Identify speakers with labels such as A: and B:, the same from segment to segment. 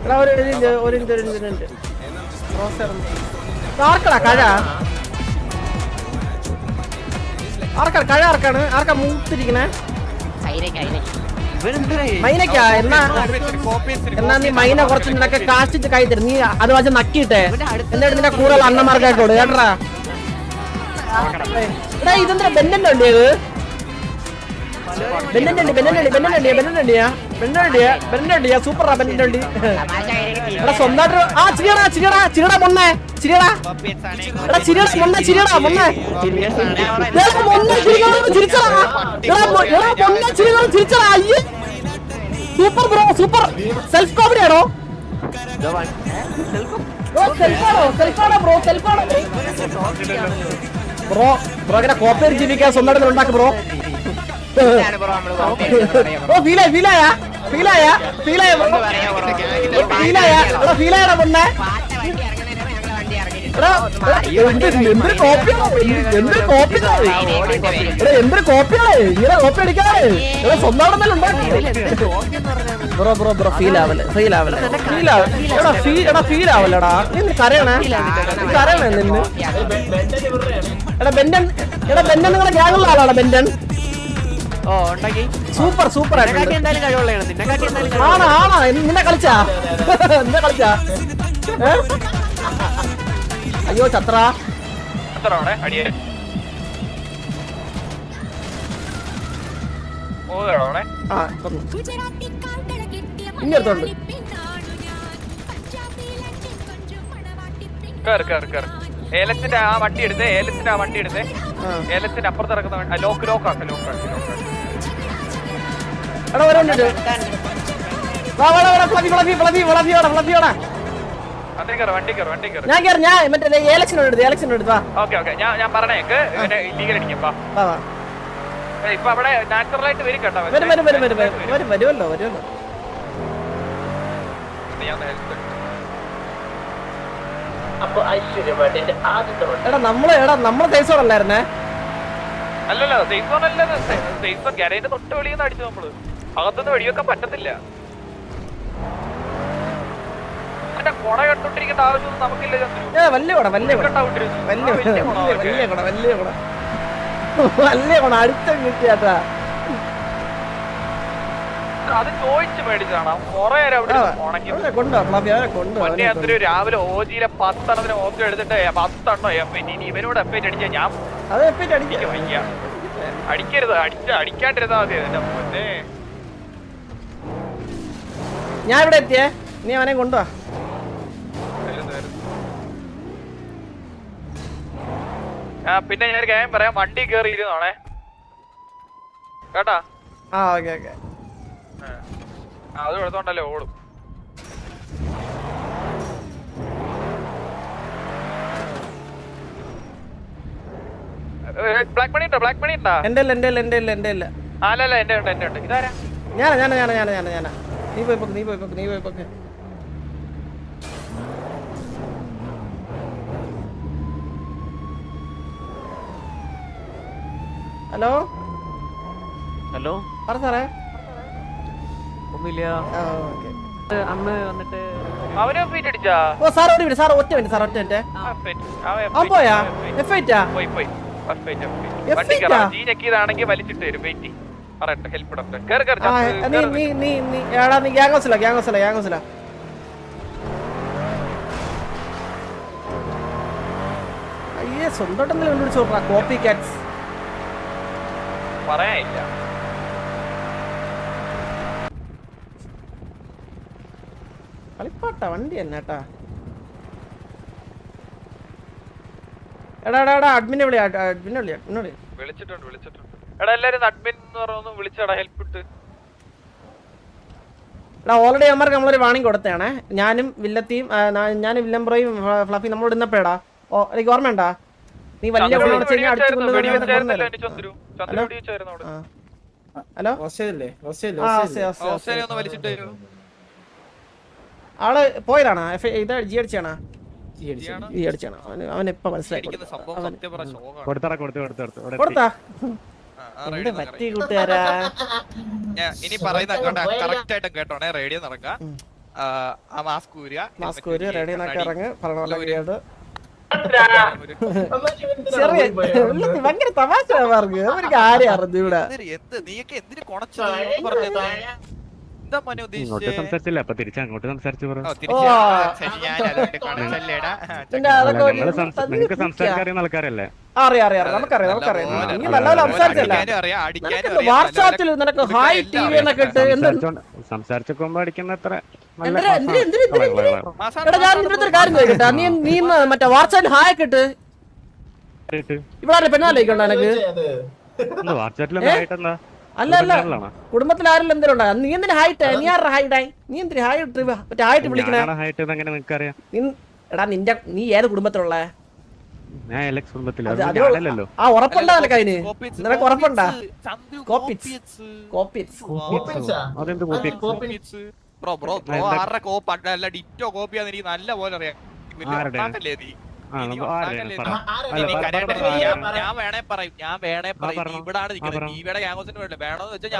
A: എടാ ഒരു ആർക്കടാ കഴ ആർക്കാണ് ആർക്കാ മൂത്തിരിക്കണേ മൈനക്കാ എന്നാ നീ മൈന കുറച്ച് നിനക്ക് കാശിച്ച് കൈ തരും നീ അത് വെച്ച് നക്കിയിട്ടെ എന്നിട്ട് നിന്റെ കൂടുതൽ അണ്ണന്മാർക്കായിക്കോളൂ കേട്ടറാ എടാ ഇതെന്താ ബെന്നന്റെ വണ്ടിയത് ബെന്നണ്ടിയാ സൂപ്പറാ ബെന്നന്റെ വണ്ടി എടാ സ്വന്തമായിട്ട് ആ ചിരിയടാ മൊണ്ണേ ചിരിയടാ എടാ ചിരിയടാ മൊണ്ണേ ചിരിച്ചടാ അയ്യേ super bro super self comedy ആണോ ബ്രോ ഇങ്ങനെ കോപ്പേർ ജീവിക്കാൻ സ്വന്തമായിട്ട് ഉണ്ടാക്കും ബ്രോ ഫീലായടാ പൊണ്ണേ എന്തൊരു കോപ്പിയാണ് ഇങ്ങനെ കോപ്പി അടിക്കാതെ സ്വന്തം ബ്രോ ഫീൽ ആവല്ലടാ നീ കരയണേ നിന്ന് എടാ ബെന്റൻ നിങ്ങളുടെ ഗ്യാങ്ങുള്ള ആളാണ് ബെന്റൻ സൂപ്പർ ആണോ നിന്നെ കളിച്ചാ അയ്യോ ചത്ര ഇങ്ങടുത്തോണ്ട്
B: ഏലത്തിന്റെ ആ വണ്ടി എടുത്ത് ഏലത്തിന്റെ അപ്പുറത്ത് ഇറക്കുന്ന ലോക്ക്
A: ഞാൻ മറ്റേ ഇലക്ഷൻ എടുത്താ
B: ഞാൻ പറഞ്ഞേക്ക് ലീഗൽ അടിക്കുമ്പോ ഇപ്പൊ അവിടെ നാച്ചുറൽ ആയിട്ട് വരും കേട്ടോ
A: വരുമല്ലോ എടാ നമ്മള് തേസോടല്ലായിരുന്നേ
B: അല്ലല്ലോ സേഫ് ഗാരേജിന്റെ തൊട്ട് വെളിയിൽ നിന്ന് അടിച്ചു നമ്മള് അകത്തുനിന്ന് വെടിവെക്കാൻ പറ്റത്തില്ല കൊട കെട്ടോണ്ടിരിക്കേണ്ട ആവശ്യമൊന്നും നമുക്കില്ല
A: അടുത്ത കിട്ടിയാട്ടാ
B: അത് ചോദിച്ചു മേടിച്ചാണ് കൊറേ നേരം രാവിലെ ഓജിയിലെ 10 എണ്ണത്തിന് ഓക്കെ എടുത്തിട്ട് 10 എണ്ണോ ഇവനോട് എഫേറ്റ് അടിച്ചാ ഞാൻ വയ്യ അടിക്കരുത് അടിക്കാണ്ടിരുന്നാ മതി എന്റെ
A: ഞാൻ ഇവിടെ എത്തിയേ നീ അവനെ കൊണ്ടുവാ
B: പിന്നെ ഞാൻ ഒരു കാര്യം പറയാം വണ്ടി കേറി ഇരുന്നോണേ കേട്ടാ
A: ഓക്കെ
B: അത് എടുത്തോണ്ടല്ലേ ഓടും ബ്ലാക്ക് മണി ഉണ്ടോ
A: എന്റെ
B: അല്ലല്ല എന്റെ ഉണ്ട് ഇതാരാ
A: ഞാനാ നീ പോയി പോക്ക് ഹലോ പറ സാറേ
C: ഒന്നുമില്ല അന്ന് വന്നിട്ട്
B: അവനെ ഫീറ്റ് അടിച്ചാ
A: സാർ ഒറ്റ മിനിറ്റ് പോയാ
B: ണെങ്കിൽ വലിച്ചിട്ട് വരും വെയിറ്റ് പറയട്ടെ ഹെൽപ്പ്
A: നീ ഗ്യാങ്സില അയ്യേ സ്വന്തമായിട്ടെങ്കിലും കണ്ടുപിടിച്ചു നോക്കാം കോപ്പി കാറ്റ്സ്
B: പറയാനില്ല
A: കളിപ്പാട്ടാ വണ്ടി തന്നെ കേട്ടാ എടാ അഡ്മിനെ വിളി
B: വിളിച്ചിട്ടുണ്ട് എടാ എല്ലാരും അഡ്മിൻ എന്ന് പറഞ്ഞു വിളിച്ചടാ ഹെൽപ്പ് ഇട്ട്
A: എടാ ഓൾറെഡി അമ്മർക്ക് നമ്മളൊരു വാണിംഗ് കൊടുത്തതാണേ ഞാനും വില്ലത്തിയും ഞാനും വില്ലംബ്രോയും ഫ്ലഫി നമ്മളോട് ഇന്നപ്പോടാ എനിക്ക് ഓർമ്മയുണ്ടാ നീ വലിയ ഹലോ ആള് പോയതാണോ ഇത് ജി അടിച്ചാണോ അവൻ ഇപ്പൊ മനസ്സിലായി കൊടുത്താ പറ്റി കൂട്ടുകാരാ
B: ഇനി പറയുന്ന കറക്റ്റ് ആയിട്ട് കേട്ടോണേ റേഡിയോ നടക്കാം
A: മാസ്ക് ഒരു റെഡി എന്നൊക്കെ ഇറങ്ങ് പറഞ്ഞ ഭയങ്കര തമാശ പറഞ്ഞു അവർക്ക് ആരെയും അറിഞ്ഞു ഇവിടെ
D: സംസാരിച്ചില്ല അപ്പൊ തിരിച്ച് അങ്ങോട്ട് സംസാരിച്ചു നിങ്ങൾക്ക് സംസാരിക്കാൻ അറിയുന്ന ആൾക്കാരല്ലേ?
A: അറിയാം നമുക്കറിയാം നീ നല്ലപോലെ സംസാരിച്ചല്ല വാട്സാപ്പിൽ നിനക്ക് ഹായ് ടി വി എന്നൊക്കെ ഇട്ട്
D: സംസാരിച്ചോ അടിക്കുന്ന അത്ര
A: എടാ ഞാൻ നിന്റെ ഒരു കാര്യം ചോദിക്കട്ടെ നീ മറ്റേ വാട്സാപ്പിൽ ഹായ് ഒക്കെ ഇട്ട് ഇവിടെ പെണ്ണാലോക്കണ്ട എനക്ക്
D: വാട്സാപ്പിൽ
A: അല്ല കുടുംബത്തിൽ ആരെല്ലാം എന്തെങ്കിലും ഉണ്ടാ നീ എന്തിനാ ഹായിട്ടേ നീ ആരുടെ ഹായിട്ടായി നീ എന്തിനാ ഹായ് മറ്റേ ഹായിട്ട് വിളിക്കണേ എടാ നീ ഏത് കുടുംബത്തിലുള്ള ആ ഉറപ്പുണ്ടാ നിനക്ക് അതിന് നിനക്ക് ഉറപ്പുണ്ടാ
B: നല്ല പോലെ അറിയാം ഞാൻ വേണേ പറയും ഇവിടാണ് നിൽക്കുന്നത് ടിവിയുടെ ഗ്യാങ്ങോസിന് വേണ്ട വേണോന്ന് വെച്ചാൽ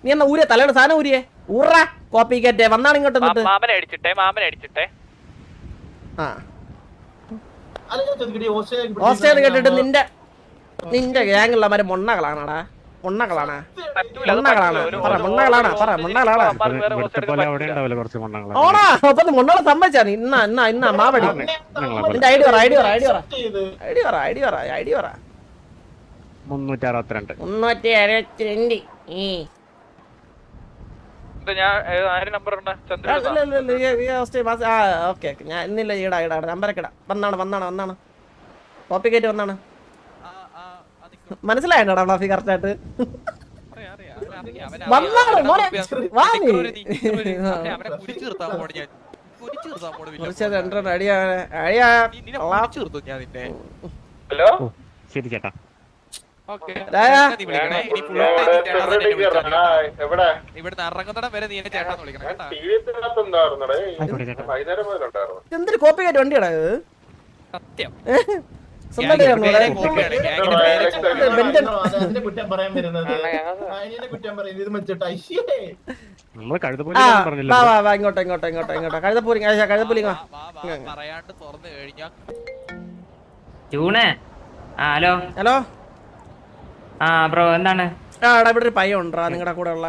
A: നീ എന്നാ ഊരിയ തലയുടെ സാധനം ഊരിയേ ഊറാ കോപ്പി കേറ്റേ വന്നാണ് ഇങ്ങോട്ട്
B: മാമനെ അടിച്ചിട്ടെ
A: ഹോസ്റ്റേൽ കേട്ടിട്ട് നിന്റെ ഗ്യാങ്ങുള്ളമാര് മൊണ്ണകളാണാടാ മൊണ്ണകളാണ് ഓണാ അപ്പൊ മൊണ്ണകളെ സമ്മതിച്ചാ ഇന്ന മാവടി നിന്റെ ഐഡി പറ 362 ഞാൻ ഇന്നില്ല ഈടാ നമ്പരൊക്കെ ഇടാ വന്നാണ് കോപ്പി കയറ്റി വന്നാണ് മനസ്സിലായിട്ടാ ഫ്ലാഫി കറക്റ്റ് ആയിട്ട്
D: ശരി ചേട്ടാ
A: എന്തൊരു കോപ്പി കയറ്റി വണ്ടിയാടാ ഇത്
E: ഹലോ
A: ഹലോ
E: ബ്രോ എന്താണ്
A: ഇവിടെ ഒരു പയ്യ ഉണ്ടാ നിങ്ങളുടെ കൂടെ ഉള്ള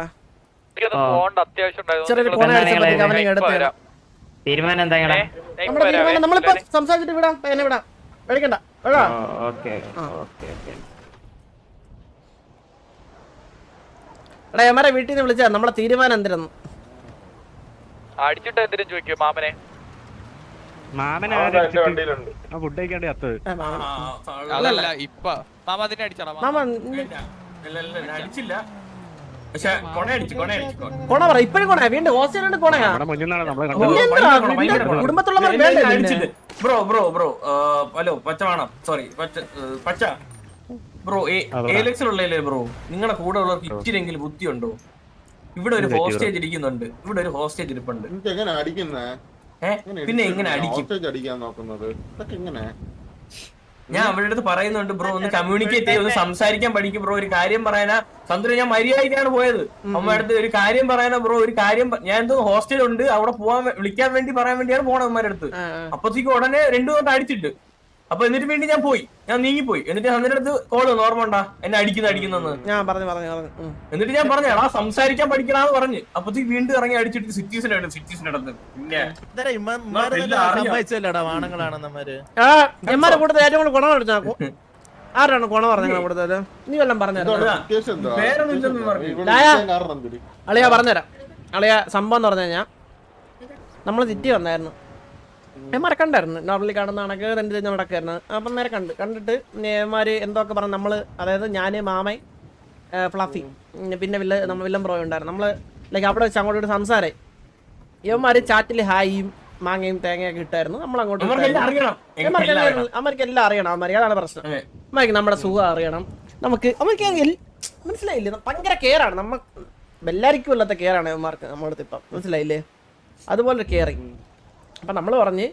E: തീരുമാനം എന്താ
A: നമ്മളിപ്പോ സംസാരിച്ചിട്ട് വിടാം പയ്യനെ വിടാം പേടിക്കണ്ട എടാ എമാരെ വീട്ടിൽ നിന്ന് വിളിച്ചാ നമ്മളെ തീരുമാനം എന്തിരുന്നു
B: അടിച്ചിട്ട് എന്തിനും ചോദിക്കും മാമനെ
D: ഫുഡ് കഴിക്കാണ്ട് അത്തത്
B: അതല്ല ഇപ്പൊ മാമ അതിനെ അടിച്ചാ
A: കൊണ പറ ഇപ്പഴും കൊണ വീണ്ടും ഹോസ്റ്റലിൽ കൊണയാ കുടുംബത്തുള്ളവർ
F: ബ്രോ ഹലോ പച്ച വേണം സോറി പച്ച ബ്രോ ഏലക്സിലുള്ളല്ലേ ബ്രോ നിങ്ങളുടെ കൂടെ ഉള്ളവർക്ക് ഇച്ചിരെങ്കിലും ബുദ്ധിയുണ്ടോ? ഇവിടെ ഒരു ഹോസ്റ്റേജ് ഇരിക്കുന്നുണ്ട്, ഇവിടെ ഒരു ഹോസ്റ്റേജ് ഇരിപ്പുണ്ട്. പിന്നെ എങ്ങനെ അടിക്കാൻ നോക്കുന്നത്? ഞാൻ അവരുടെ അടുത്ത് പറയുന്നുണ്ട് ബ്രോ ഒന്ന് കമ്മ്യൂണിക്കേറ്റ് ചെയ്ത് ഒന്ന് സംസാരിക്കാൻ പഠിക്കും ബ്രോ. ഒരു കാര്യം പറയാനാ ചന്ദ്ര, ഞാൻ മര്യാദയ്ക്കാണ് പോയത്. അമ്മ അടുത്ത് ഒരു കാര്യം പറയാനാ ബ്രോ. ഒരു കാര്യം ഞാൻ എന്തോ ഹോസ്റ്റലുണ്ട് അവിടെ പോവാൻ വിളിക്കാൻ വേണ്ടി പറയാൻ വേണ്ടിയാണ് പോണത് അമ്മയുടെ അടുത്ത്. അപ്പത്തേക്ക് ഉടനെ 2 തൊട്ട് അടിച്ചിട്ട് അപ്പൊ എന്നിട്ട് വേണ്ടി ഞാൻ നീങ്ങിപ്പോയി. എന്നിട്ട് അതിന്റെ അടുത്ത് കോള് ഓർമ്മ ഉണ്ടാ എന്നെ അടിക്കുന്നെന്ന് എന്നിട്ട് ഞാൻ പറഞ്ഞു ആ സംസാരിക്കാൻ പഠിക്കണമെന്ന് പറഞ്ഞ്. അപ്പത്തേക്ക് വീണ്ടും ഇറങ്ങി അടിച്ചിട്ട് സിറ്റീസിന്റെ അടുത്ത് പിന്നെ
A: ആരാണ് കൊണ പറഞ്ഞ കൂടുതല്? നീ വല്ലതും പറഞ്ഞുതരാം. അളിയാ പറഞ്ഞുതരാം. അളിയാ സംഭവം എന്ന് പറഞ്ഞു കഴിഞ്ഞാ നമ്മള് സിറ്റി വന്നായിരുന്നു, മറക്കണ്ടായിരുന്നു. നോർമലി കാണുന്ന കണക്ക് 2 ദിവസം നടക്കായിരുന്നു. അപ്പം നേരെ കണ്ടിട്ട് നേമാര് എന്തൊക്കെ പറഞ്ഞു. നമ്മള് അതായത് ഞാന് മാമൻ ഫ്ലഫി പിന്നെ വില്ലം ബ്രോ ഉണ്ടായിരുന്നു. നമ്മള് ലൈക്ക് അവിടെ വെച്ച് അങ്ങോട്ട് സംസാരമായി. ഇവന്മാര് ചാറ്റില് ഹായും മാങ്ങയും തേങ്ങയൊക്കെ ഇട്ടായിരുന്നു. നമ്മളങ്ങോട്ട് അമ്മർക്ക് എല്ലാം അറിയണം. അമ്മക്ക് അതാണ് പ്രശ്നം. അമ്മക്ക് നമ്മുടെ സുഖം അറിയണം. നമുക്ക് മനസ്സിലായില്ലേ? ഭയങ്കര കെയറാണ്. എല്ലാവർക്കും ഇല്ലാത്ത കെയറാണ് ഇവന്മാർക്ക് നമ്മുടെ അടുത്ത് ഇപ്പം മനസ്സിലായില്ലേ, അതുപോലെ കെയറിങ്. അപ്പം നമ്മൾ പറഞ്ഞ്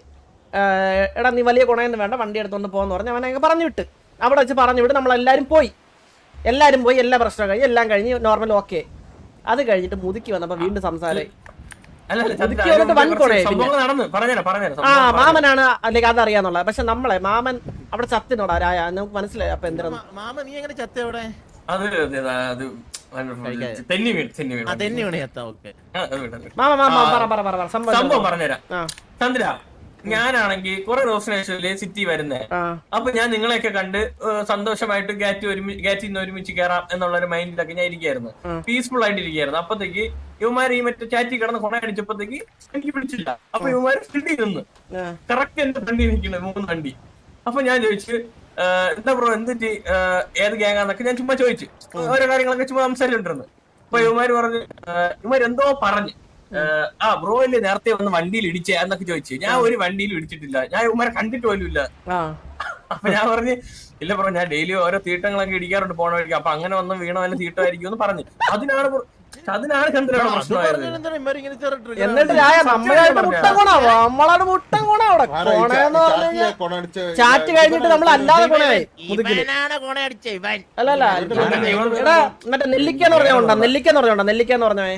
A: എടാ നീ വലിയ ഗുണയൊന്നും വേണ്ട, വണ്ടി എടുത്തുകൊണ്ട് പോകുമെന്ന് പറഞ്ഞ് അവനെ പറഞ്ഞു വിട്ട്, അവിടെ വെച്ച് പറഞ്ഞു വിട്ട് നമ്മളെല്ലാവരും പോയി, എല്ലാ പ്രശ്നവും കഴിഞ്ഞ് എല്ലാം കഴിഞ്ഞ് നോർമൽ ഓക്കെ. അത് കഴിഞ്ഞിട്ട് മുതുക്കി വന്നപ്പോൾ വീണ്ടും സംസാരമായി. മാമനാണ് അല്ലെങ്കിൽ അതറിയാന്നുള്ള, പക്ഷെ നമ്മളെ മാമൻ അവിടെ ചത്തിനോടാ രായ നമുക്ക് മനസ്സിലായി. അപ്പൊ എന്തിനാ
G: മാമ നീ എങ്ങനെ ചത്ത എവിടെ?
F: സംഭവം പറഞ്ഞുതരാം ചന്ദ്ര. ഞാനാണെങ്കിൽ കുറെ ദിവസത്തിന് ശേഷം സിറ്റി വരുന്നേ. അപ്പൊ ഞാൻ നിങ്ങളെയൊക്കെ കണ്ട് സന്തോഷമായിട്ട് ഗാറ്റിന്ന് ഒരുമിച്ച് കയറാം എന്നുള്ള ഒരു മൈൻഡിലൊക്കെ ഞാൻ ഇരിക്കായിരുന്നു, പീസ്ഫുൾ ആയിട്ട് ഇരിക്കായിരുന്നു. അപ്പത്തേക്ക് ഇവന്മാർ ഈ മറ്റേ ചാറ്റി കിടന്ന് കൊണ അടിച്ചപ്പോഴത്തേക്ക് എനിക്ക് പിടിച്ചില്ല. അപ്പൊ ഇവന്മാർ സ്റ്റിൽ നിന്ന് കറക്റ്റ് എന്റെ വണ്ടി നിൽക്കുന്നത് 3 വണ്ടി. അപ്പൊ ഞാൻ ചോദിച്ചു എന്താ ബ്രോ എന്തിട്ട് ഏത് ഗ്യാങ്ങാന്നൊക്കെ ഞാൻ ചുമ്മാ ചോദിച്ചു, ഓരോ കാര്യങ്ങളൊക്കെ ചുമ്മാ സംസാരിച്ചിട്ടിരുന്നു. അപ്പൊ ഇവന്മാര് പറഞ്ഞു ഇവരെന്തോ പറഞ്ഞു ബ്രോ അല്ലേ നേരത്തെ വന്ന് വണ്ടിയിൽ ഇടിച്ചേ എന്നൊക്കെ ചോദിച്ചു. ഞാൻ ഒരു വണ്ടിയിൽ ഇടിച്ചിട്ടില്ല, ഞാൻ ഇവന്മാരെ കണ്ടിട്ട് പോലും ഇല്ല. അപ്പൊ ഞാൻ പറഞ്ഞു ഇല്ല ബ്രോ ഞാൻ ഡെയിലി ഓരോ തീട്ടങ്ങളൊക്കെ ഇടിക്കാറുണ്ട് പോണ വഴിക്ക്, അപ്പൊ അങ്ങനെ വന്ന് വീണ വല്ല തീട്ടമായിരിക്കും എന്ന് പറഞ്ഞു. അതിനാണ് ചന്ദ്രയുടെ പ്രശ്നമായത്.
A: എന്നിട്ട് നമ്മളാണ് മുട്ടൻ ഗുണ അവിടെ ചാറ്റ് കഴിഞ്ഞിട്ട് നമ്മൾ അല്ലാതെ ഗുണയായി. അല്ലല്ല എടാ മറ്റേ നെല്ലിക്കാന്ന് പറഞ്ഞോണ്ടാ, നെല്ലിക്കാന്ന് പറഞ്ഞേ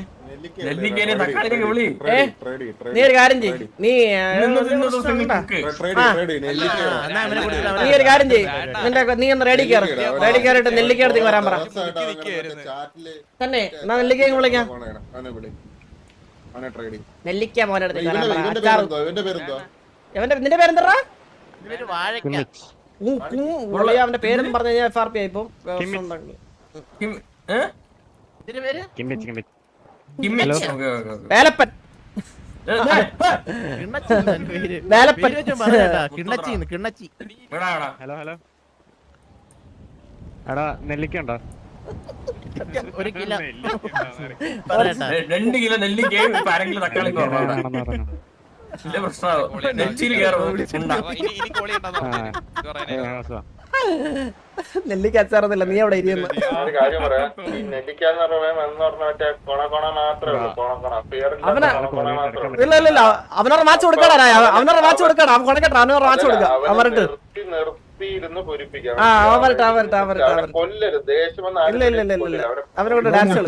A: നീ ഒരു കാര്യം ചെയ്യ്, നീ ഒരു കാര്യം ചെയ്യ്, നീ ഒന്ന് റെഡി കയറിട്ട് നെല്ലിക്ക അടുത്തേക്ക് വരാൻ പറ. തന്നെ എന്നാ നെല്ലിക്ക വിളിക്കാം, നെല്ലിക്ക മോനെ അടുത്തേക്ക് വരാൻ പറ. നിന്റെ പേരെന്താ? അവന്റെ പേരെന്ന് പറഞ്ഞു കഴിഞ്ഞാൽ FRP ആയിപ്പോ വേലപ്പൻ
D: ഹലോ എടാ നെല്ലിക്ക ഉണ്ടോ?
F: 2 കിലോ നെല്ലിക്കയും ആരെങ്കിലും തക്കാളി
A: നെല്ലിക്ക അച്ചാറൊന്നുമില്ല, നീ അവിടെ ഇരിക്കുന്നു. ഇല്ല അവനോട് മാച്ച് കൊടുക്കടാ, അവനോട് മാച്ച് കൊടുക്കടാ, അവൻ കൊടുക്കട്ടെ, അവനോട് മാച്ച് കൊടുക്കാം. അവർക്ക് അവനോട് ഡാൻസ്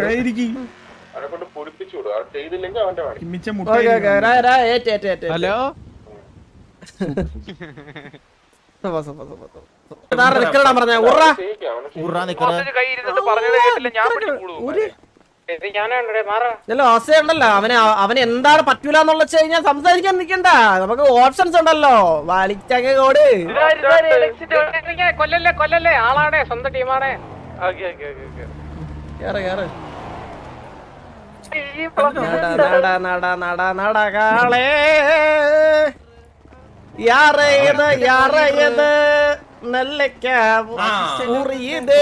A: ഉണ്ടല്ലോ അവന് എന്താണ് പറ്റൂലെന്നുള്ള വെച്ച് കഴിഞ്ഞാൽ സംസാരിക്കാൻ നിൽക്കണ്ട, നമുക്ക് ഓപ്ഷൻസ് ഉണ്ടല്ലോ. വലിച്ചങ്ങ് കോട്
B: കൊല്ലല്ലേ ആളാണേ, സ്വന്തം ടീമാണേ.
A: കാളേ യാറയത് നെല്ലക്ക മുറിയത്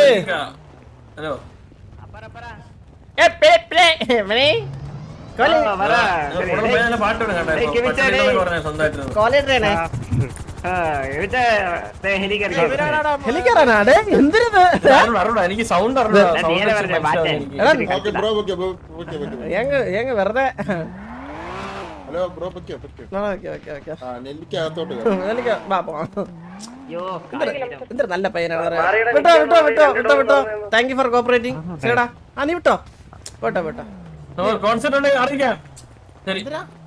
A: ഹെലിക്കാരാണ്
F: എനിക്ക് സൗണ്ട്
A: വെറുതെ നല്ല പയ്യനാണ്. വിട്ടോ താങ്ക് യു ഫോർ കോപ്പറേറ്റിംഗ്. ശരിടാ നീ വിട്ടോ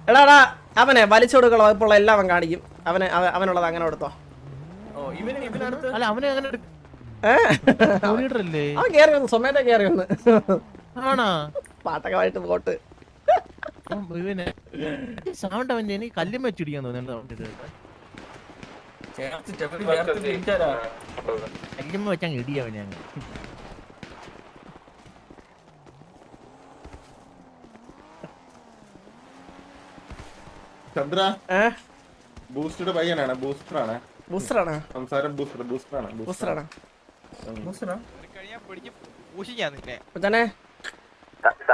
A: എടാ അവനെ വലിച്ചു കൊടുക്കണം, ഇപ്പോൾ എല്ലാം അവൻ കാണിക്കും. അവനുള്ളത് അങ്ങനെ കൊടുത്തോ. അവൻ കേറി വന്നു, സ്വമേധ കേറി വന്ന് പാട്ടൊക്കെ ആയിട്ട് പോട്ട്
G: സൗണ്ട് അവൻ എനിക്ക് കല്ലും വെച്ചിടിക്കാൻ തോന്നുന്നു. കല്ലുമ്മ വെച്ചാൽ ഇടിയവൻ ഞങ്ങൾ.
H: ചന്ദ്ര ബൂസ്റ്റഡ് പയ്യനാണ്, ബൂസ്റ്ററാണ് സംസാരം, ബൂസ്റ്ററാണ്.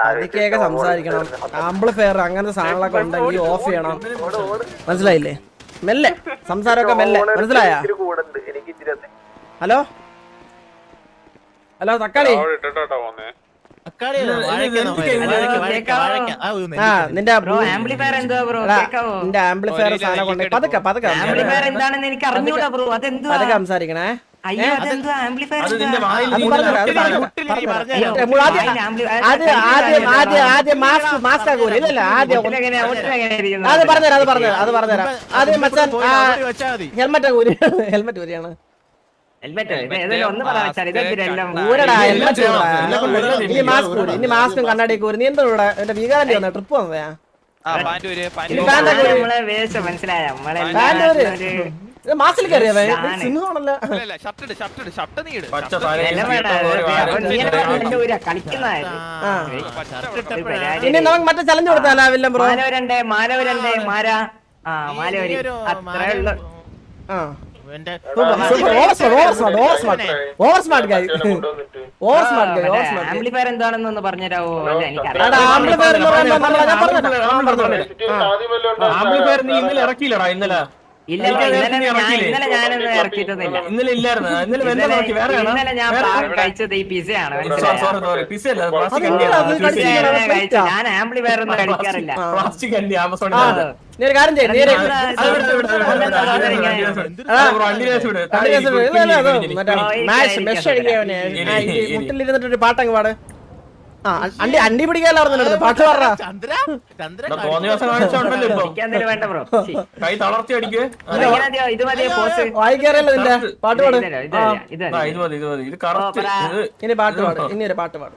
A: അതിക്കൊക്കെ സംസാരിക്കണം. ആംപ്ലിഫയർ അങ്ങനത്തെ സാധനങ്ങളൊക്കെ ഉണ്ടെങ്കിൽ ഓഫ് ചെയ്യണം, മനസ്സിലായില്ലേ? മെല്ലെ സംസാരമൊക്കെ മെല്ലെ, മനസ്സിലായ? ഹലോ തക്കാളി ആ നിന്റെ
E: ബ്രോ ആംപ്ലിഫയർ എന്തുവാ ബ്രോ കേക്കാവോ?
A: നിന്റെ ആംപ്ലിഫയർ സാധനം കൊണ്ട് പതുക്കെ പതുക്കെ
E: ആംപ്ലിഫയർ എന്താണെന്ന് എനിക്ക് അറിഞ്ഞൂടാ ബ്രോ. അതെന്തുവാ?
A: പതുക്കെ സംസാരിക്കണേ.
E: അയ്യോ അതെന്തുവാ ആംപ്ലിഫയർ?
F: അത് നിന്റെ വായിൽ
A: അത്
F: നീ
A: പറഞ്ഞുതരാം, അത് പറഞ്ഞുതരാം. ആദ്യം മാസ്ക് ആക്കൂല. ഇല്ലല്ല ആദ്യം അത് പറഞ്ഞുതരാം. ആദ്യം മച്ചാൻ ഹെൽമെറ്റ് ആക്കൂല. ഹെൽമെറ്റ് ഊരിയാണ്. ഊരടാ ഹെൽമെറ്റ് ഊരടാ. ഇനി മാസ്ക് ഊരി. ഇനി മാസ്കും കണ്ണാടിയൊക്കെ ഊരി. നീ എന്താ ഇവിടെ എന്റെ വികാരന്റെ വന്ന ട്രിപ്പ് വന്നതാ? മാസിൽ കയറിയവേ സിംഹമാണല്ലോ. ഇനി നമുക്ക് മറ്റേ ചലഞ്ച് കൊടുത്താലോ വില്ലം ബ്രോ?
E: ആംപ്ലിഫയർ എന്താണെന്നൊന്ന് പറഞ്ഞുതരാവോ?
F: ആംപ്ലിഫയർ നീ ഇന്നലെ ഇറക്കിയില്ലടാ? ഇന്നലെ
E: ഞാനൊന്നും ഇറക്കിയിട്ടൊന്നുമില്ല.
F: ഇന്നലെ ഇല്ലായിരുന്നു.
E: ഇന്നലെ ഞാൻ കഴിച്ചത് ഈ പിസയാണ്. ഞാൻ ആംപ്ലിഫയർ ഒന്നും കഴിക്കാറില്ല.
F: പ്ലാസ്റ്റിക് അല്ലേ ആമസോൺ?
A: നീ ഒരു കാര്യം ചെയ്യ്. മുട്ടിലിരുന്നിട്ട് ഒരു പാട്ടങ്ങ് പാട്. അണ്ടി പിടിക്കാനായിരുന്നു പാട്ട് പാടാ.
E: വേണ്ട ബ്രോ.
F: കൈ തളർത്തി അടിക്ക്.
A: വായിക്കാറല്ലോ നിന്റെ പാട്ട് പാട്.
F: ഇനി
A: പാട്ട് പാട്. ഇനി ഒരു പാട്ട് പാട്.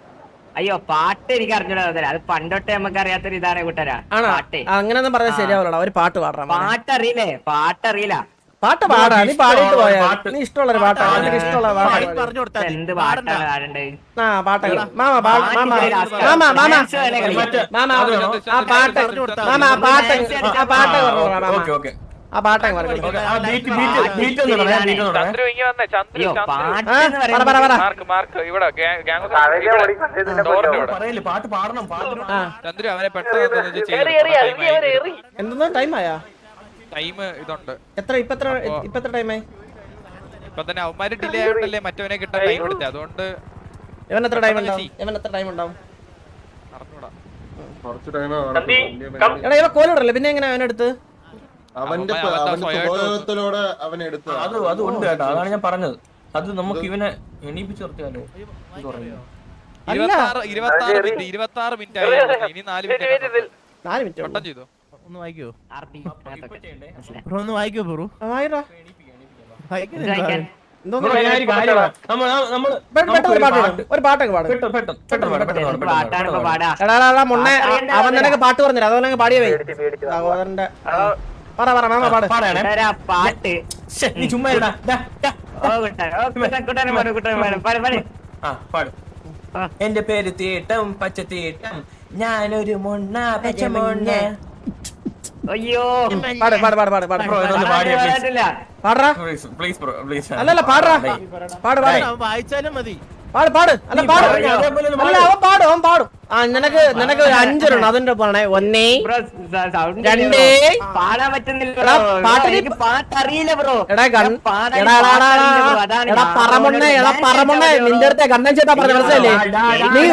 E: അയ്യോ പാട്ട് എനിക്ക് അറിഞ്ഞൂടാ. അത് പണ്ടൊട്ടേ നമുക്ക് അറിയാത്തൊരു ഇതാണ് കൂട്ടരാ. പാട്ട്
A: അങ്ങനെയൊന്നും പറഞ്ഞാൽ ശരിയാവില്ലടാ. ഒരു പാട്ട് പാടാം.
E: പാട്ടറിയില്ലേ? പാട്ടറിയില്ല.
A: പാട്ട് പാടാ. നീ പാടിയിട്ട് പോയാ നീ ഇഷ്ടമുള്ളൊരു പാട്ടാ. നിനക്ക് ഇഷ്ടമുള്ള പാട്ട്.
E: എന്ത് പാട്ടാണ് പാടണ്ടേ?
A: ആ പാട്ട് മാമ ആ പാട്ട് ആ പാട്ടങ്ങ് പറഞ്ഞു. എന്തെന്നാ ടൈം ആയാ?
B: ടൈം ഇതുണ്ട്.
A: ഇപ്പത്ര ടൈമായി?
B: ഇപ്പൊ തന്നെ അവന്മാര് ഡിലേ ആയോണ്ടല്ലേ മറ്റവനെ കിട്ടാൻ ടൈം എടുത്തേ. അതുകൊണ്ട്
A: ഇവൻ എത്ര ടൈം ഉണ്ടാവും? എടാ ഇവ കോലിടല്ലേ പിന്നെ എങ്ങനെ അവനെടുത്ത്?
H: അവന്റെ സ്വഭാവത്തിലൂടെ അവനെടുത്ത്.
F: അത് ഉണ്ട് കേട്ടോ. അതാണ് ഞാൻ പറഞ്ഞത്. അത് നമുക്ക് ഇവനെ എണീപ്പിച്ചു നിർത്തിയാലോ?
B: 26 മിനിറ്റ് ആയി. ഇനി 4 മിനിറ്റ് പെട്ടെന്ന് ചെയ്തോ.
G: ഒന്ന് വായിക്കോ ബ്രോ? ഒന്ന് വായിക്കോ ബ്രോ?
A: ഒരു പാട്ടൊക്കെ പാടും. അവൻ നിനക്ക് പാട്ട് പറഞ്ഞില്ല. അതുപോലെ പാടിയേ സഹോദരന്റെ
E: പാട്ട്
F: ചുമ്മാ എന്റെ പേര് തീട്ടം പച്ചത്തീട്ടം ഞാനൊരു മൊണ്ണ പച്ചമൊണ്ണ.
E: അയ്യോ
A: അല്ലല്ല പാടാ.
G: വായിച്ചാലും മതി.
A: പാട് അല്ല അവൻ പാടും. ആ നിനക്ക് 5 ഉണ്ട്. അതിന്റെ പറഞ്ഞേ 1 2
E: പാടാൻ പറ്റുന്നില്ല. പാട്ടറിയില്ല ബ്രോ.
A: എടാ പറമൊണ്ണേ നിന്റെ അടുത്ത് ഗണ്ണൻ ചേട്ടാ പറഞ്ഞ മനസ്സിലല്ലേ?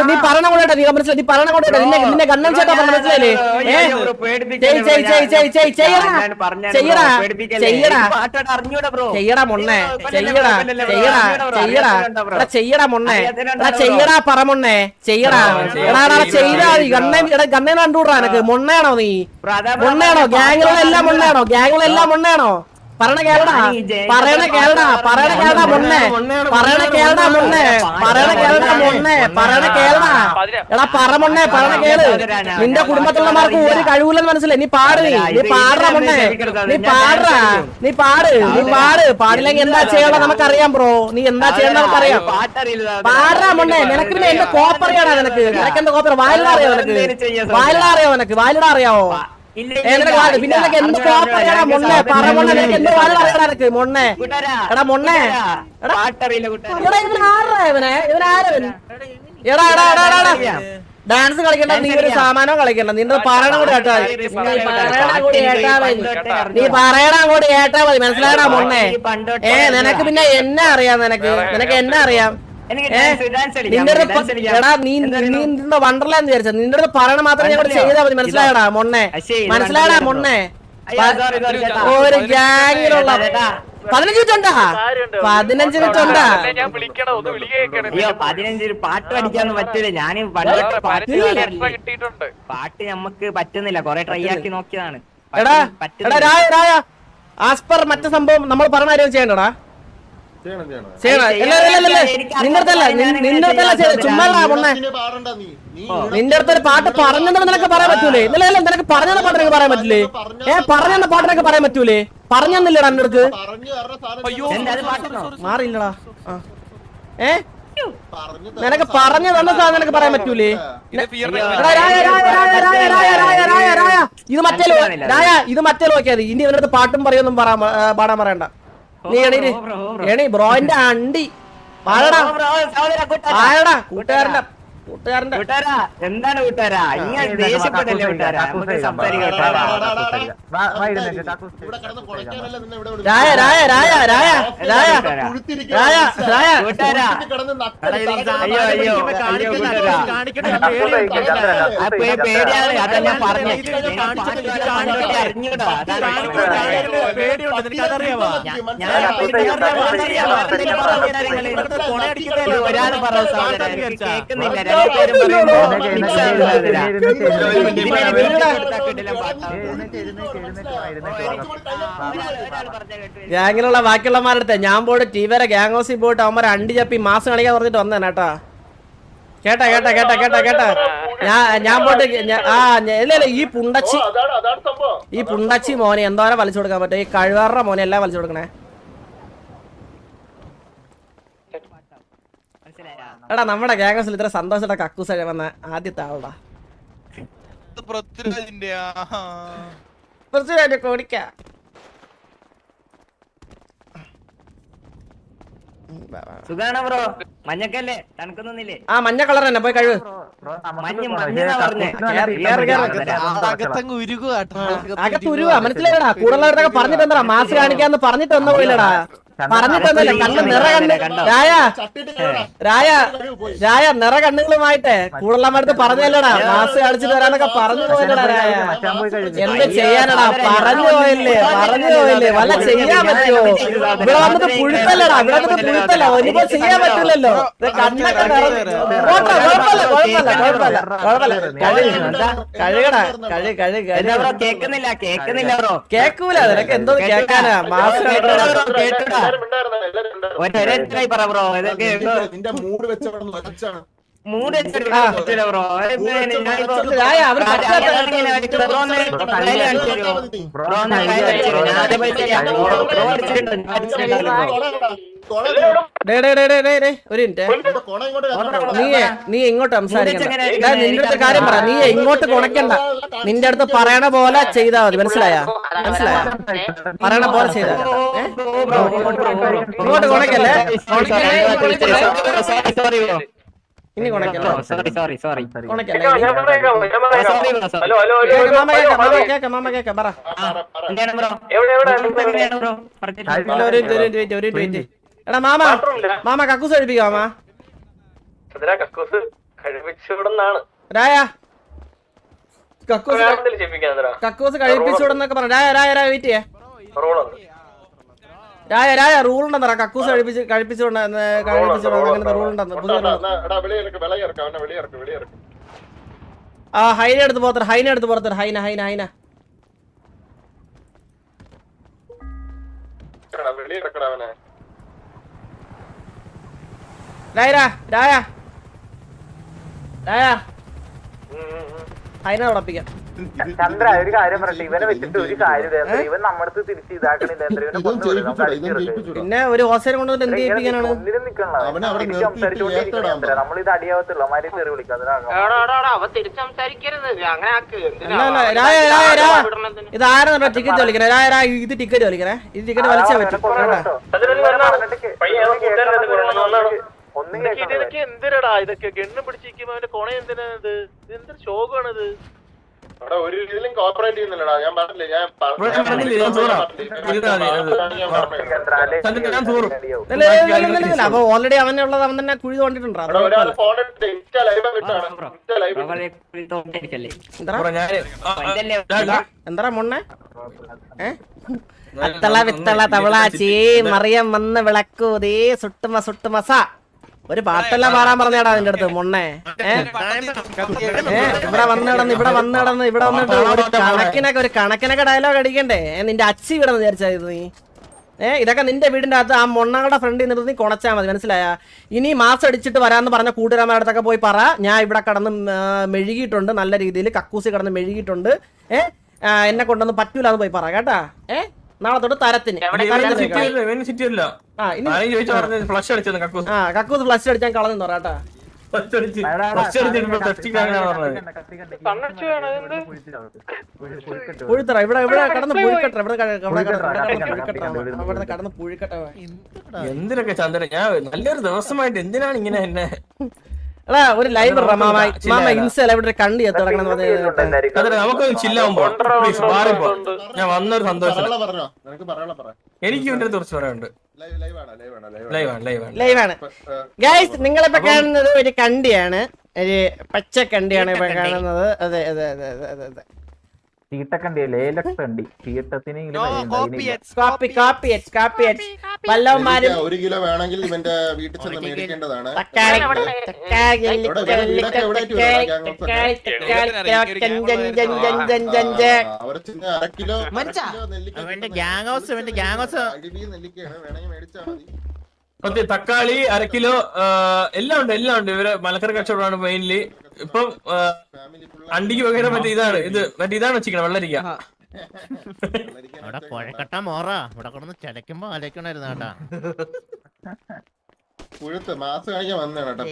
A: നീ പറഞ്ഞ കൊണ്ടേട്ടാ. നീ മനസ്സിലായി? നീ പറഞ്ഞ കൊണ്ടേട്ടാ. നിന്നെ ഗണ്ണൻ ചേട്ടാ പറഞ്ഞ മനസ്സിലല്ലേ? ചെയ്യടാ മൊണ്ണേ. ചെയ്യടാ മൊണ്ണേ. ചെയ്യടാ പറമൊണ്ണേ. ചെയ്യടാ ചെയ്താ മതി. ഗണ്ണേനെ കണ്ടുകൂടാ എനക്ക്. മൊണ്ണയാണോ നീ? മൊണ്ണയാണോ? ഗ്യാങ്ങുകളെല്ലാം മൊണ്ണയാണോ? പറയണ കേളടാ മൊണ്ണേ. എടാ പറമൊണ്ണേ പറയണ കേള്. നിന്റെ കുടുംബത്തിലുള്ളമാർക്ക് ഒരു കഴിവില്ലെന്ന് മനസ്സിലായി. നീ പാട്. നീ പാടാ മൊണ്ണേ. നീ പാട്. പാടില്ലെങ്കിൽ എന്താ ചെയ്യണം നമുക്കറിയാം ബ്രോ. നീ എന്താ ചെയ്യണം നമുക്കറിയാം. പാടാ മൊണ്ണേ. നിനക്ക് പിന്നെ എന്റെ കോപ്പറിയാടാ. നിനക്ക് എന്താ കോപ്പറ? വായിലിടാ അറിയാവോ? പിന്നെ നിനക്ക് എന്ത് കോപ്പറിയാടാ മൊണ്ണേ? പറമൊണ്ണേ. നിനക്ക് എന്ത് വായിലിടാ നിനക്ക് മൊണ്ണേ? എടാ മൊണ്ണേ. ഡാൻസ് കളിക്കണ്ട. നീ ഒരു സാമാനം കളിക്കണ്ട. നിന്റെ പറയണം കൂടി കേട്ടാ മതി. നീ പറയണം കൂടി കേട്ടാ മതി. മനസ്സിലായടാ മൊണ്ണേ? നിനക്ക് പിന്നെ എന്നെ അറിയാം. നിനക്ക് എന്നെ അറിയാം.
E: എനിക്ക്
A: ഏ
E: ഡാൻസ്
A: നിന്റെ എടാ നീ നിന്റെ വണ്ടർലാന്ന് വിചാരിച്ച നിന്റെ അടുത്ത് പറയണ മാത്രം ഞാൻ ചെയ്താൽ മതി. മനസ്സിലായടാ മൊണ്ണെ, മനസ്സിലായടാ മൊണ്ണെ. ഒരു ഗ്യാങ്ങിലുള്ള 15 മിനിറ്റ് 15 മിനിറ്റ് ഉണ്ടാ.
B: ഞാൻ വിളിക്കണം, ഒന്ന് വിളി കേൾക്കണം.
E: അയ്യോ 15 പാട്ട് പഠിക്കാന്ന് പറ്റൂല. ഞാൻ
B: കിട്ടിയിട്ടുണ്ട്.
E: പാട്ട് നമുക്ക് പറ്റുന്നില്ല, കൊറേ ട്രൈ ആക്കി നോക്കിയതാണ്.
A: എടാ എടാ രായ ആസ്പർ മറ്റേ സംഭവം നമ്മൾ പറഞ്ഞ കാര്യം ചെയ്യണ്ടടാ. ചെയ്യണം. നിന്റെ അടുത്തല്ല ചുമ്മാ മൊണ്ണെ. നിന്റെ അടുത്തൊരു പാട്ട് പറഞ്ഞെന്ന് നിനക്ക് പറയാൻ പറ്റൂലേ? ഇന്നലെ നിനക്ക് പറഞ്ഞ പാട്ട് നിനക്ക് പറയാൻ പറ്റില്ലേ? പറഞ്ഞ പാട്ടിനൊക്കെ പറയാൻ പറ്റൂലേ? പറഞ്ഞെന്നില്ലടാ എന്റെ അടുത്ത്. മാറിയില്ലടാ. നിനക്ക് പറഞ്ഞു തന്ന സാധനം നിനക്ക് പറയാൻ പറ്റൂലേ? ഇത് മറ്റേ രായ, ഇത് മറ്റേ നോക്കിയാൽ മതി. ഇനി ഇവരുടെ പാട്ടും പറയൊന്നും പാടാൻ പറയണ്ട. നീ എണീ ബ്രോന്റെ അണ്ടി പാടടാ. കൂട്ടുകാരന്റെ
E: എന്താണ് കൂട്ടുകാരാ? ഇങ്ങനെ ദേഷ്യപ്പെട്ടല്ലേ കൂട്ടുകാരാ? നമുക്ക് സംസാരിക്കാം പേടിയാണ്. അതാ ഞാൻ പറഞ്ഞത്. ഒരാള് പറഞ്ഞു കേൾക്കുന്നില്ല.
A: ഗ്യാങ്ങിലുള്ള ബാക്കിയുള്ളമാരുടെ അടുത്ത് ഞാൻ പോയിട്ട് ടിവിയുടെ ഗ്യാങ് ഹൗസിൽ പോയിട്ട് അവന്മാരെ അണ്ടി ചപ്പി മാസം കളിക്കാൻ പറഞ്ഞിട്ട് വന്നേനെ കേട്ടാ. കേട്ടാ ഞാൻ പോയിട്ട് ഇല്ല ഈ പുണ്ടച്ചി മോനെ എന്തോരം വലിച്ചു കൊടുക്കാൻ പറ്റും? ഈ കഴിവാറുടെ മോനെ എല്ലാം വലിച്ചു കൊടുക്കണേ. എടാ നമ്മുടെ ഗ്യാങ് ഹൗസിൽ ഇത്ര സന്തോഷമായിട്ട് കക്കൂസ് വന്ന ആദ്യത്തെ ആളടാ. കോടിക്ക
E: സുഖാണോ ബ്രോ? മഞ്ഞക്കല്ലേ? തണുക്കൊന്നില്ലേ?
A: ആ മഞ്ഞ കളർ തന്നെ പോയി കഴിവ്. അകത്ത് ഉരുവാ മനസ്സിലായടാ. കൂടുതലൊക്കെ പറഞ്ഞിട്ട് എന്താ മാസ് കാണിക്കാന്ന് പറഞ്ഞിട്ട് ഒന്നും പോയില്ലടാ. പറഞ്ഞിട്ടൊന്നല്ലേ കണ്ണ് നിറ കണ്ണ് രായ നിറ കണ്ണുകളുമായിട്ടെ കൂടുതലടുത്ത് പറഞ്ഞല്ലടാ മാസ് കാണിച്ചിട്ട് വരാനൊക്കെ പറഞ്ഞു പോയില്ലടാ. രായ എന്ത് ചെയ്യാനടാ? പറഞ്ഞു പോയില്ലേ വല്ല ചെയ്യാൻ പറ്റുമോ? ഇവിടെ വന്നിട്ട് പുഴുത്തല്ലടാ. ഇവിടെ വന്നിട്ട് പുഴുത്തല്ല. ഒരിപ്പോ ചെയ്യാൻ പറ്റില്ലല്ലോ. കണ്ണൊക്കെ
E: കേക്കുന്നില്ല ബ്രോ.
A: കേക്കൂല നിനക്ക് എന്തോ കേക്കാനാ? മാസ്
H: മൂഡ് വെച്ചവിടെ
A: ഒരു മിനിറ്റ് നീ ഇങ്ങോട്ട് സംസാരിക്കണ്ട. നിന്റെ അടുത്ത് കാര്യം പറ. നീ ഇങ്ങോട്ട് കൊണക്കണ്ട. നിന്റെ അടുത്ത് പറയണ പോലെ ചെയ്താ മതി. മനസ്സിലായ പറയണ പോലെ ചെയ്താ. ഇങ്ങോട്ട് കൊണക്കല്ലേ? ഇനി കൊണക്കല്ലേ? മാമ കേക്കാം പറ. ഒരു എടാ മാമ കക്കൂസ് കഴിപ്പിക്കോ? മാമ രായ കക്കൂസ് കഴിപ്പിച്ചൂടെന്നൊക്കെ പറഞ്ഞു. രായ വെയിറ്റ് ചെയ്യേ. രായ റൂൾ ഉണ്ടെന്നറ. കക്കൂസ് കഴിപ്പിച്ചോണ്ട് അങ്ങനത്തെ റൂൾ ഉണ്ടെന്ന്. ആ ഹൈന എടുത്ത് പോകത്തറ. ഹൈന രായ ഹൈന ഉറപ്പിക്കാം.
C: ചന്ദ്ര ഒരു കാര്യം പറയട്ടെ. ഇവനെ വെച്ചിട്ട് ഒരു കാര്യം ഇവൻ നമ്മുടെ തിരിച്ച് ഇതാക്കണില്ല.
A: പിന്നെ ഒരു ഹോസ്റ്റൽ കൊണ്ടുവന്നിട്ട് എന്ത് ചെയ്യിപ്പിക്കാനാണ്?
C: നമ്മളിത് അടിയാവത്തുള്ളൂ. മാരി തെറി വിളിക്കാം.
A: ഇത് ആരാ ടിക്കറ്റ് വലിക്കണേ? ഇത് ടിക്കറ്റ് വലിക്കണേ. ഇത് ടിക്കറ്റ് വലിച്ചാ പറ്റും.
B: ഇതൊക്കെ എന്തിനടാ? ഇതൊക്കെ ഗണ്ണ് പിടിച്ചിരിക്കുമ്പോ അവന്റെ കൊണ എന്തിനാ? ഇത് എന്തൊരു ശോകമാണിത്?
H: അവിടെ ഒരു രീതിയിലും കോപ്പറേറ്റ് ചെയ്യുന്നില്ലടാ. ഞാൻ പറഞ്ഞില്ലേ, ഞാൻ
A: അപ്പൊ ഓൾറെഡി അവനുള്ളത് അവൻ തന്നെ കുഴി തോണ്ടിട്ടുണ്ടോ?
H: ഫോൺ എടുത്ത് ഇൻസ്റ്റാ ലൈവ് വിട്ടാണ്. ഇൻസ്റ്റാ ലൈവ്
A: എന്താ മൊണ്ണെ അത്തള വിത്തള തവളാച്ചി മറിയം വന്ന് വിളക്കൂതേ സുട്ടുമസ ഒരു പാട്ടെല്ലാം പാടാൻ പറഞ്ഞാടാ അതിന്റെ അടുത്ത് മൊണ്ണെ. ഇവിടെ വന്നിട്ട് ഒരു കണക്കിനൊക്കെ ഡയലോഗ് അടിക്കണ്ടേ? നിന്റെ അച്ചി ഇവിടെ വിചാരിച്ചത് നീ? ഇതൊക്കെ നിന്റെ വീടിന്റെ അകത്ത് ആ മൊണ്ണകളുടെ ഫ്രണ്ടിൽ നിർത്തി നീ കൊണച്ചാൽ മതി, മനസ്സിലായ? ഇനി മാസം അടിച്ചിട്ട് വരാന്ന് പറഞ്ഞ കൂട്ടുകാരന്മാരുടെ അടുത്തൊക്കെ പോയി പറ, ഞാൻ ഇവിടെ കടന്ന് മെഴുകിയിട്ടുണ്ട്, നല്ല രീതിയിൽ കക്കൂസി കടന്ന് മെഴുകിയിട്ടുണ്ട്, എന്നെ കൊണ്ടൊന്നും പറ്റൂലെന്ന് പോയി പറ കേട്ടാ. നാളെ തൊട്ട് തരത്തിന് കക്കൂസ് ഫ്ലഷ് അടിച്ചാൽ കളഞ്ഞു കേട്ടാ. പുഴുത്തറ ഇവിടെ കടന്ന് പുഴുക്കട്ടെ, ഇവിടെ കടന്ന് പുഴുക്കട്ടെ.
F: എന്തിനൊക്കെ ചന്ദ്രൻ, ഞാൻ നല്ലൊരു ദിവസമായിട്ട് എന്തിനാണ് ഇങ്ങനെ എന്നെ
A: എടാ ഒരു ലൈവ് മാമ ഇൻസ്റ്റ ഇവിടെ കണ്ടി എത്തിടക്കണം.
F: നമുക്ക് ചില്ലാവുമ്പോ ഞാൻ വന്നൊരു സന്തോഷം. എനിക്ക് വേണ്ടി കുറച്ച് പറയാനുണ്ട്.
A: ലൈവാണ് ഗൈസ്. നിങ്ങളിപ്പോ കാണുന്നത് ഒരു കണ്ടിയാണ്, ഒരു പച്ച കണ്ടിയാണ് ഇപ്പൊ കാണുന്നത്. അതെ അതെ അതെ അതെ അതെ അതെ. വല്ലവന്മാരും
H: 1 കിലോ വേണമെങ്കിൽ ഇവന്റെ വീട്ടിൽ ചെന്ന് മേടിക്കേണ്ടതാണ്. അവിടെ ചെന്ന് 1/2 കിലോ നെല്ലിക്കയാണ് വേണമെങ്കിൽ മേടിച്ചാൽ മതി.
F: തക്കാളി 1/2 കിലോ എല്ലാം ഉണ്ട് ഇവര് മലക്കറി കച്ചവടമാണ് മെയിൻലി. ഇപ്പം അണ്ടിക്ക് പകരം ഇതാണ് വെച്ചിരിക്കണം, വെള്ളരിക്ക.
G: അവിടെ കുഴക്കട്ട മോറ ഇവിടെ കൊണ്ടൊന്ന് ചടയ്ക്കുമ്പോ ആലോചിക്കണായിരുന്നു കേട്ടാ.
H: പുഴുത്ത് മാസം കഴിഞ്ഞ വന്നാണ് കേട്ടോ.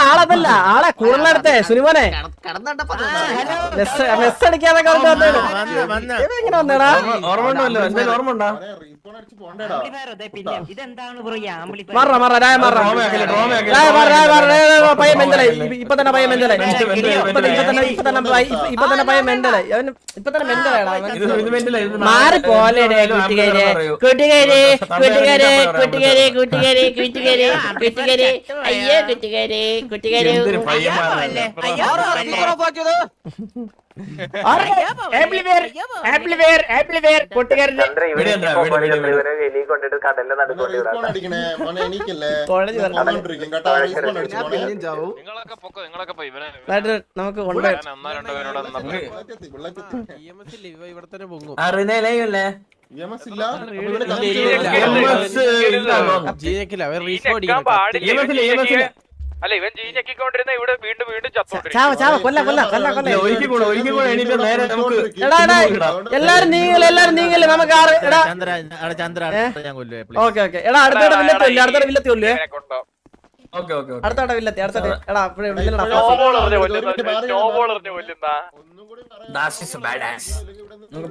A: ആളതല്ല ആളെ കൂടുതലെടുത്തേ സുനിമോനെ മെസ് അടിക്കാതൊക്കെ എങ്ങനെ വന്നേടാ?
F: ഓർമ്മ ഉണ്ടോ?
A: പയ്യ മെന്തലായി ഇപ്പൊ തന്നെ പയ്യ മെന്തലായി ഇപ്പൊ തന്നെ മെന്തലായിടാ. മാറി പോലെ കൂട്ടുകാരെ അയ്യോ കൂട്ടുകാരെ നമുക്ക്
B: അല്ല ഇവൻ ജീനക്കിക്കൊണ്ടിരുന്ന ഇവിടെ വീണ്ടും
A: എല്ലാരും നീങ്ങല് നമുക്ക് അടുത്തോടെ വില്ലത്തില്ലേ അടുത്തോടെ വില്ലത്തി എടാ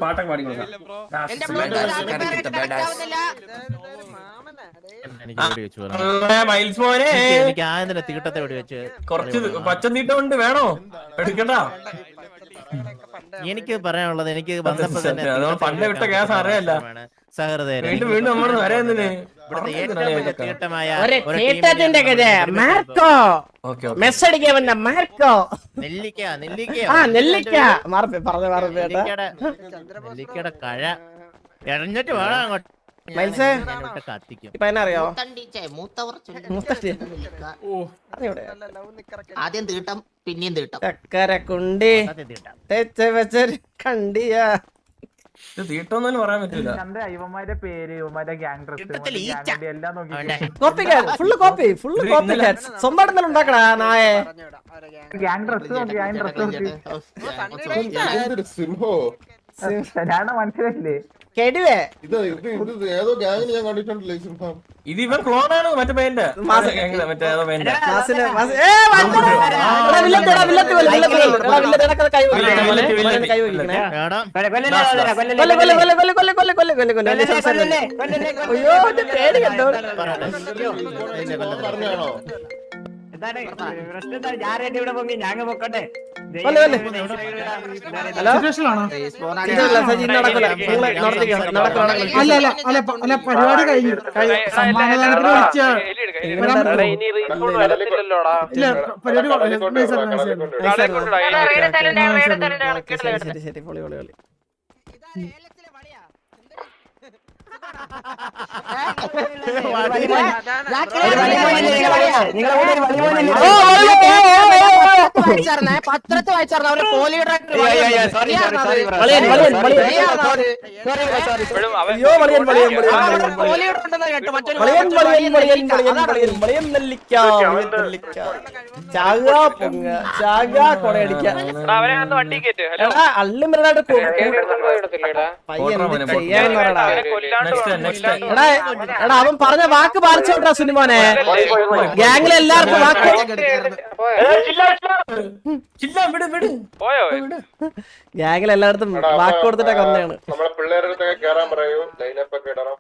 F: പാട്ടൊക്കെ പാടി
G: എനിക്ക് ആയതിന്റെ തീട്ടത്തെ വെടി വെച്ച്
F: കുറച്ച് പച്ച തീട്ടമുണ്ട്, വേണോ? എടുക്കണ്ട.
G: എനിക്ക് പറയാനുള്ളത് എനിക്ക് വന്നപ്പോ തന്നെ
F: പണ്ട് വിട്ട ഗ്യാസ് അറിയാല്ല
G: സഹൃദയരെ
F: വീണ്ടും വീണ്ടും നമ്മൾ വരാതിന്
G: ഇവിടുത്തെ ഏറ്റവും വലിയ തീട്ടമായ നെല്ലിക്കയുടെ കഴ എഴഞ്ഞിട്ട് വേണം അങ്ങോട്ട് കത്തിക്കും.
I: ആദ്യം തീട്ടം പിന്നെയും തീട്ടം
A: ചക്കരക്കുണ്ടി കണ്ടിയാ
F: തീട്ടൊന്നും പറയാൻ പറ്റില്ല.
A: സ്വന്തം ഉണ്ടാക്കടാ നായെ.
H: സിംഹോ
C: മനസ്സിലായില്ലേ?
A: കെടുവേ
H: ഇത് ഏതോ ഗ്യാങ്ങിന് ഞാൻ കണ്ടിട്ടുണ്ടല്ലോ ഈ സിംഹം.
F: ഇത് ഇവൻ ക്ലോണാണ് മറ്റേ പയ്യന്റെ മറ്റേ ഏതോ പയ്യന്റെ
H: പറഞ്ഞാണോ?
E: എന്താണ് പ്രശ്നം? ഞാൻ റെഡി ഇവിടെ പൊങ്ങി ഞാങ്ങ പൊക്കട്ടെ.
J: പരിപാടി കഴിഞ്ഞു. സമ്മാനദാനത്തിന് വിളിച്ച
A: ശരി പൊളി പൊളി പൊളി.
I: പത്രത്തിൽ വായിച്ചായിരുന്നു അവരെ പോലിയുടെ
A: അള്ളിമരടായിട്ട് എടാ അവൻ പറഞ്ഞ വാക്ക് പാലിച്ചോട്ടാ സുനിമോനെ. ഗ്യാങ്ങിലെ എല്ലാവർക്കും വാക്ക് ഗ്യാങ്ങിൽ എല്ലായിടത്തും വാക്ക് കൊടുത്തിട്ടൊക്കെ വന്നതാണ്.
H: നമ്മളെ പിള്ളേരുടെ അടുത്തൊക്കെ കേറാൻ പറയൂ. ലൈനപ്പ് ഒക്കെ ഇടണം.